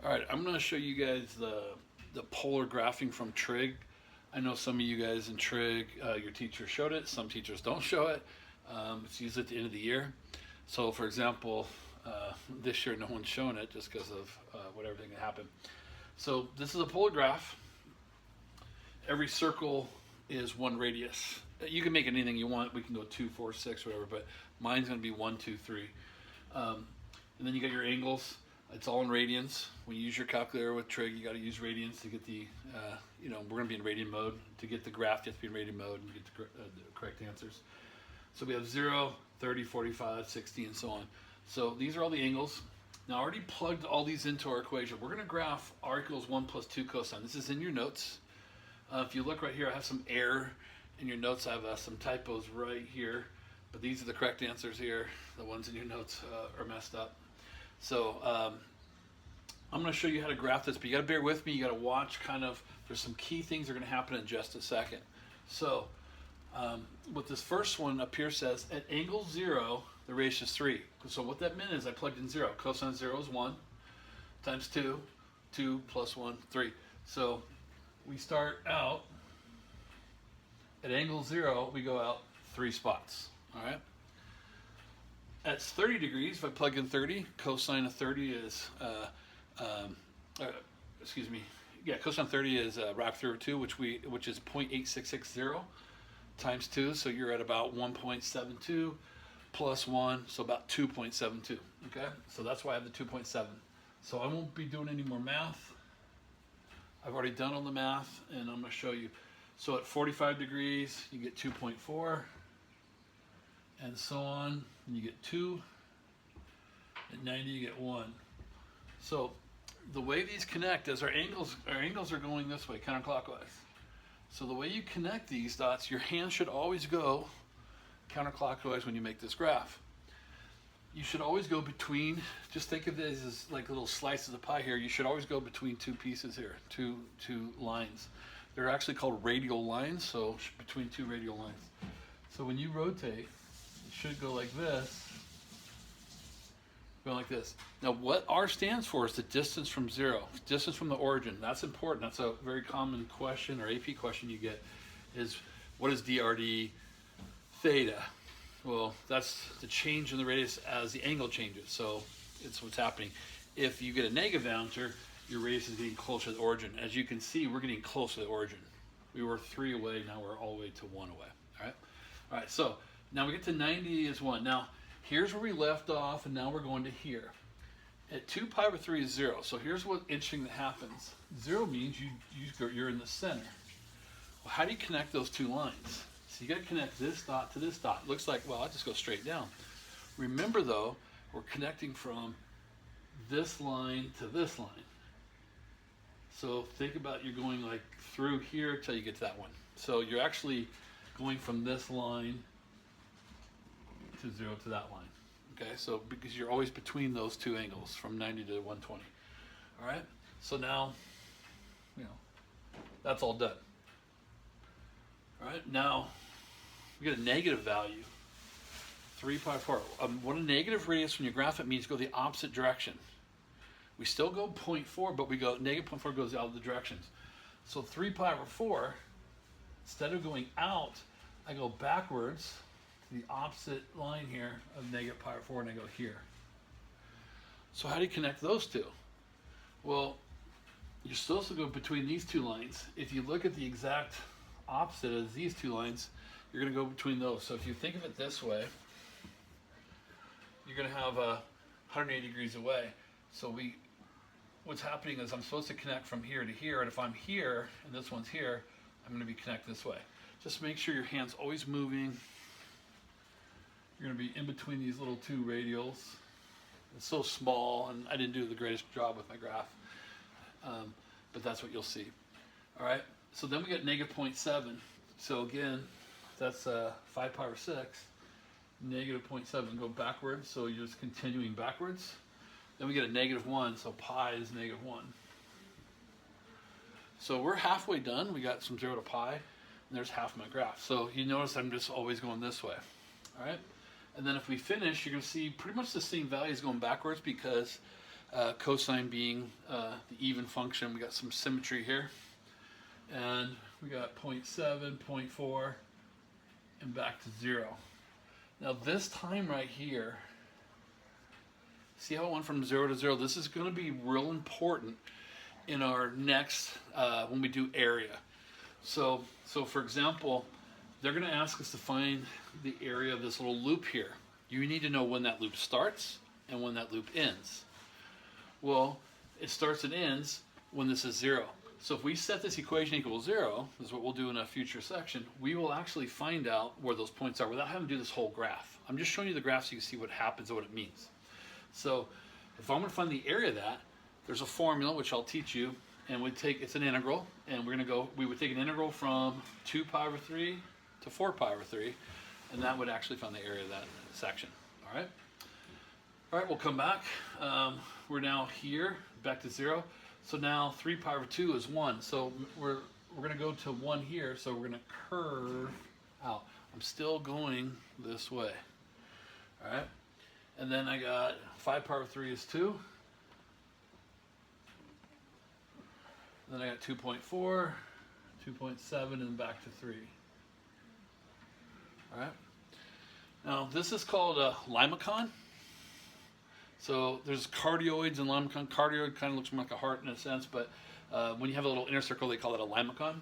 All right, I'm going to show you guys the polar graphing from trig. I know some of you guys in trig, your teacher showed it. Some teachers don't show it. It's usually at the end of the year. So, for example, this year no one's shown it just because of whatever thing that happened. So this is a polar graph. Every circle is one radius. You can make it anything you want. We can go 2, 4, 6, whatever, but mine's going to be 1, 2, 3. And then you got your angles. It's all in radians. When you use your calculator with trig, you got to use radians to get the, we're going to be in radian mode. To get the graph, you have to be in radian mode and get the correct answers. So we have 0, 30, 45, 60, and so on. So these are all the angles. Now I already plugged all these into our equation. We're going to graph r equals 1 plus 2 cosine. This is in your notes. If you look right here, I have some error in your notes. I have some typos right here, but these are the correct answers here. The ones in your notes are messed up. So I'm going to show you how to graph this, but you got to bear with me. You got to watch there's some key things that are going to happen in just a second. So what this first one up here says, at angle 0, the ratio is 3. So what that meant is I plugged in 0. Cosine 0 is 1 times 2. 2 plus 1, 3. So we start out at angle 0, we go out 3 spots. All right. At 30 degrees, if I plug in 30, cosine of 30 is, cosine 30 is rho through 2, which is 0.8660 times 2, so you're at about 1.72 plus 1, so about 2.72. Okay, so that's why I have the 2.7. So I won't be doing any more math. I've already done all the math, and I'm going to show you. So at 45 degrees, you get 2.4, and so on. And you get 2. At 90, you get 1. So the way these connect is our angles are going this way, counterclockwise. So the way you connect these dots, your hand should always go counterclockwise when you make this graph. You should always go between, just think of this as like little slices of pie here. You should always go between two pieces here, two lines. They're actually called radial lines, so between two radial lines. So when you rotate, it should go like this, going like this. Now what R stands for is the distance from 0, distance from the origin. That's important. That's a very common question or AP question you get is, what is DRD theta? Well, that's the change in the radius as the angle changes. So it's what's happening. If you get a negative answer, your radius is getting closer to the origin. As you can see, we're getting close to the origin. We were 3 away, now we're all the way to 1 away. All right, so now we get to 90 is 1. Now, here's where we left off, and now we're going to here. At 2 pi over 3 is 0. So here's what interesting that happens. 0 means you're in the center. Well, how do you connect those two lines? So you got to connect this dot to this dot. Looks like, well, I'll just go straight down. Remember though, we're connecting from this line to this line. So think about you're going like through here till you get to that one. So you're actually going from this line to 0 to that line. Okay, so because you're always between those two angles from 90 to 120. All right, so now, that's all done. All right, now we get a negative value, 3 pi 4. What a negative radius when you graph it means go the opposite direction. We still go 0.4, but we go negative 0.4 goes out of the directions. So 3 pi over 4, instead of going out, I go backwards to the opposite line here of negative pi over 4, and I go here. So how do you connect those two? Well, you're supposed to go between these two lines. If you look at the exact opposite as these two lines, you're going to go between those. So if you think of it this way, you're going to have 180 degrees away. So what's happening is I'm supposed to connect from here to here, and if I'm here and this one's here, I'm going to be connected this way. Just make sure your hand's always moving. You're going to be in between these little two radials. It's so small, and I didn't do the greatest job with my graph, but that's what you'll see. All right. So then we get negative 0.7. So again, that's 5 pi over 6. Negative 0.7, go backwards. So you're just continuing backwards. Then we get a negative 1. So pi is negative 1. So we're halfway done. We got some 0 to pi, and there's half my graph. So you notice I'm just always going this way. All right. And then if we finish, you're going to see pretty much the same values going backwards because cosine being the even function. We got some symmetry here. And we got 0.7, 0.4, and back to 0. Now this time right here, see how it went from 0 to 0? This is going to be real important in our next, when we do area. So for example, they're going to ask us to find the area of this little loop here. You need to know when that loop starts and when that loop ends. Well, it starts and ends when this is 0. So if we set this equation equals 0, this is what we'll do in a future section, we will actually find out where those points are without having to do this whole graph. I'm just showing you the graph so you can see what happens and what it means. So if I'm going to find the area of that, there's a formula which I'll teach you, and it's an integral, and we would take an integral from 2 pi over 3 to 4 pi over 3, and that would actually find the area of that section. All right? All right, we'll come back. We're now here, back to 0. So now 3 pi over 2 is 1. So we're going to go to 1 here, so we're going to curve out. I'm still going this way. All right? And then I got 5 pi over 3 is 2. Then I got 2.4, 2.7, and back to 3. All right? Now, this is called a limacon. So there's cardioids and limacon. Cardioid kind of looks more like a heart in a sense, but when you have a little inner circle, they call it a limacon.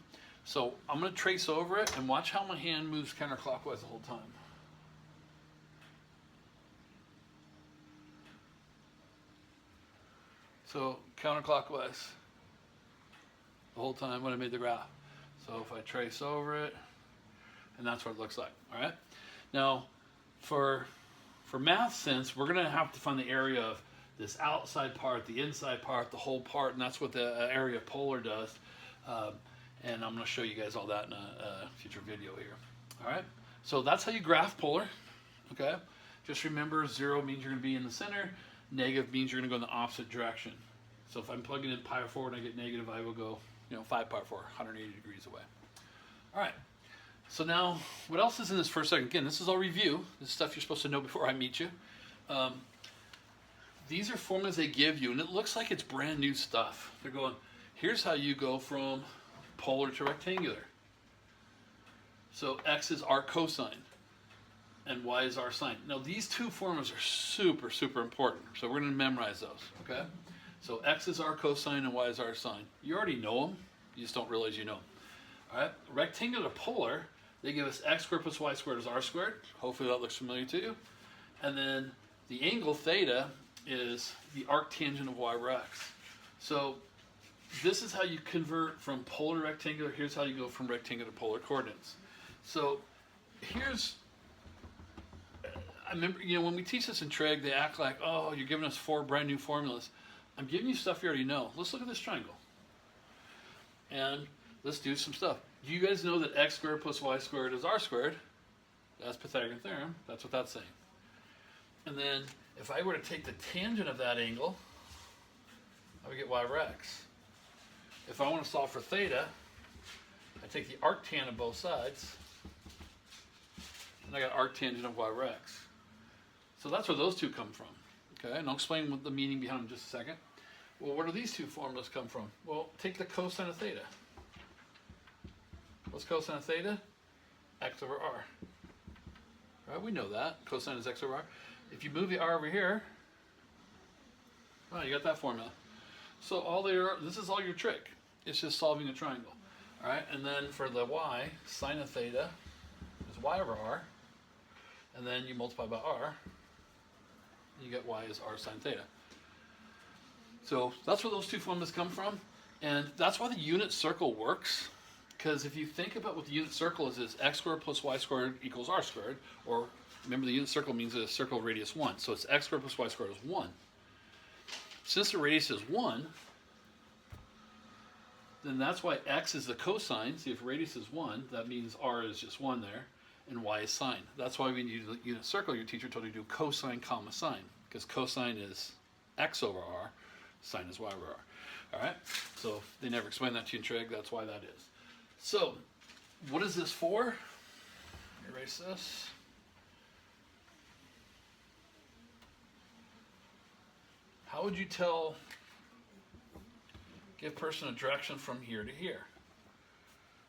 So I'm going to trace over it and watch how my hand moves counterclockwise the whole time. So counterclockwise the whole time when I made the graph. So if I trace over it, and that's what it looks like. All right. Now, for math sense, we're going to have to find the area of this outside part, the inside part, the whole part, and that's what the area of polar does. And I'm going to show you guys all that in a future video here. All right. So that's how you graph polar. Okay. Just remember, 0 means you're going to be in the center. Negative means you're going to go in the opposite direction. So if I'm plugging in pi over 4 and I get negative, I will go 5 pi over 4, 180 degrees away. All right. So now, what else is in this first section? Again, this is all review. This is stuff you're supposed to know before I meet you. These are formulas they give you, and it looks like it's brand new stuff. They're going, here's how you go from polar to rectangular. So x is our cosine, and y is our sine. Now, these two formulas are super, super important, so we're going to memorize those, okay? So x is our cosine and y is our sine. You already know them, you just don't realize you know them. All right, rectangular to polar, they give us x squared plus y squared is r squared. Hopefully that looks familiar to you. And then the angle theta is the arctangent of y over x. So this is how you convert from polar to rectangular. Here's how you go from rectangular to polar coordinates. So I remember, when we teach this in trig, they act like, oh, you're giving us 4 brand new formulas. I'm giving you stuff you already know. Let's look at this triangle. And let's do some stuff. Do you guys know that x squared plus y squared is r squared? That's Pythagorean theorem. That's what that's saying. And then if I were to take the tangent of that angle, I would get y over x. If I want to solve for theta, I take the arctan of both sides, and I got arctangent of y over x. So that's where those two come from. Okay, and I'll explain what the meaning behind them in just a second. Well, where do these two formulas come from? Well, take the cosine of theta. What's cosine of theta? X over r. Right, we know that. Cosine is x over r. If you move the r over here, oh, you got that formula. So this is all your trick. It's just solving a triangle. All right, and then for the y, sine of theta is y over r. And then you multiply by r, and you get y is r sine theta. So that's where those two formulas come from. And that's why the unit circle works. Because if you think about what the unit circle is x squared plus y squared equals r squared. Or remember, the unit circle means a circle radius 1. So it's x squared plus y squared is 1. Since the radius is 1, then that's why x is the cosine. See, if radius is 1, that means r is just 1 there, and y is sine. That's why when you do the unit circle, your teacher told you to do cosine comma sine, because cosine is x over r, sine is y over r. All right? So they never explained that to you in trig. That's why that is. So what is this for? Erase this. how would you give a person a direction from here to here?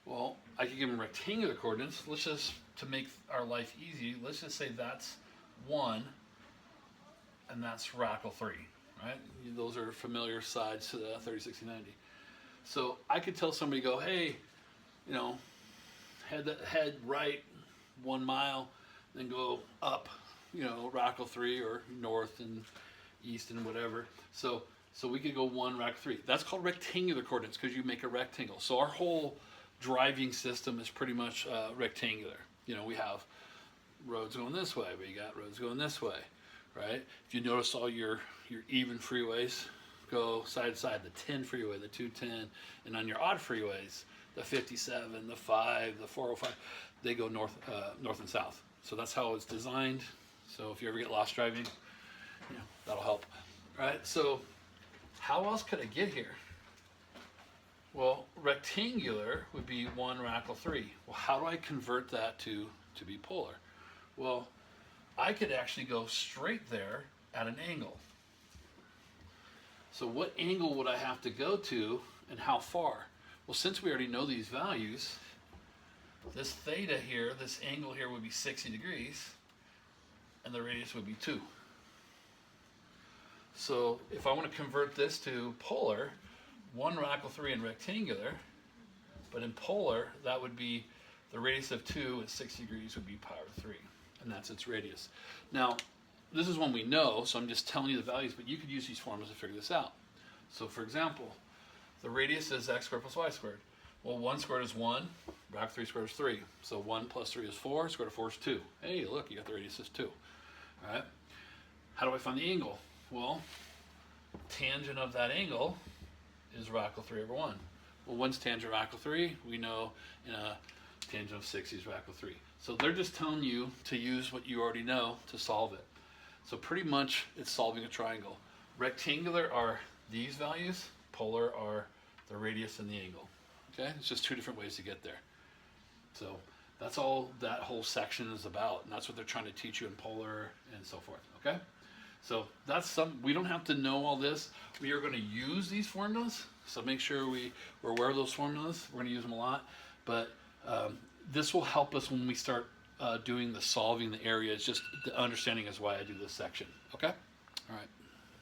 Well, I could give them rectangular coordinates. Let's just, to make our life easy, let's just say that's 1 and that's radical 3, right? Those are familiar sides to the 30, 60, 90. So I could tell somebody, go, hey, you know, head right 1 mile, then go up, you know, radical 3 or north and east and whatever. So we could go 1 radical 3. That's called rectangular coordinates because you make a rectangle. So our whole driving system is pretty much rectangular. You know, we have roads going this way, but you got roads going this way, right? If you notice, all your even freeways go side to side. The 10 freeway, the 210, and on your odd freeways, the 57, the 5, the 405, they go north and south. So that's how it's designed. So if you ever get lost driving, you know, that'll help, right? So how else could I get here? Well, rectangular would be 1 radical 3. Well, how do I convert that to be polar? Well, I could actually go straight there at an angle. So what angle would I have to go to and how far? Well, since we already know these values, this theta here, this angle here would be 60 degrees, and the radius would be 2. So if I want to convert this to polar, 1 radical 3 in rectangular, but in polar, that would be the radius of 2 at 60 degrees would be pi over 3, and that's its radius. Now, this is one we know, so I'm just telling you the values, but you could use these formulas to figure this out. So for example, the radius is x squared plus y squared. Well, 1 squared is 1, radical 3 squared is 3. So 1 plus 3 is 4, square root of 4 is 2. Hey, look, you got the radius is 2. All right. How do I find the angle? Well, tangent of that angle is radical 3 over 1. Well, when's tangent radical 3? We know tangent of 60 is radical 3. So they're just telling you to use what you already know to solve it. So pretty much it's solving a triangle. Rectangular are these values, polar are the radius and the angle. Okay, it's just 2 different ways to get there. So that's all that whole section is about, and that's what they're trying to teach you in polar and so forth. Okay, so that's we don't have to know all this. We are going to use these formulas, so make sure we're aware of those formulas. We're going to use them a lot, but this will help us when we start doing the solving the areas. Just the understanding is why I do this section. Okay, all right.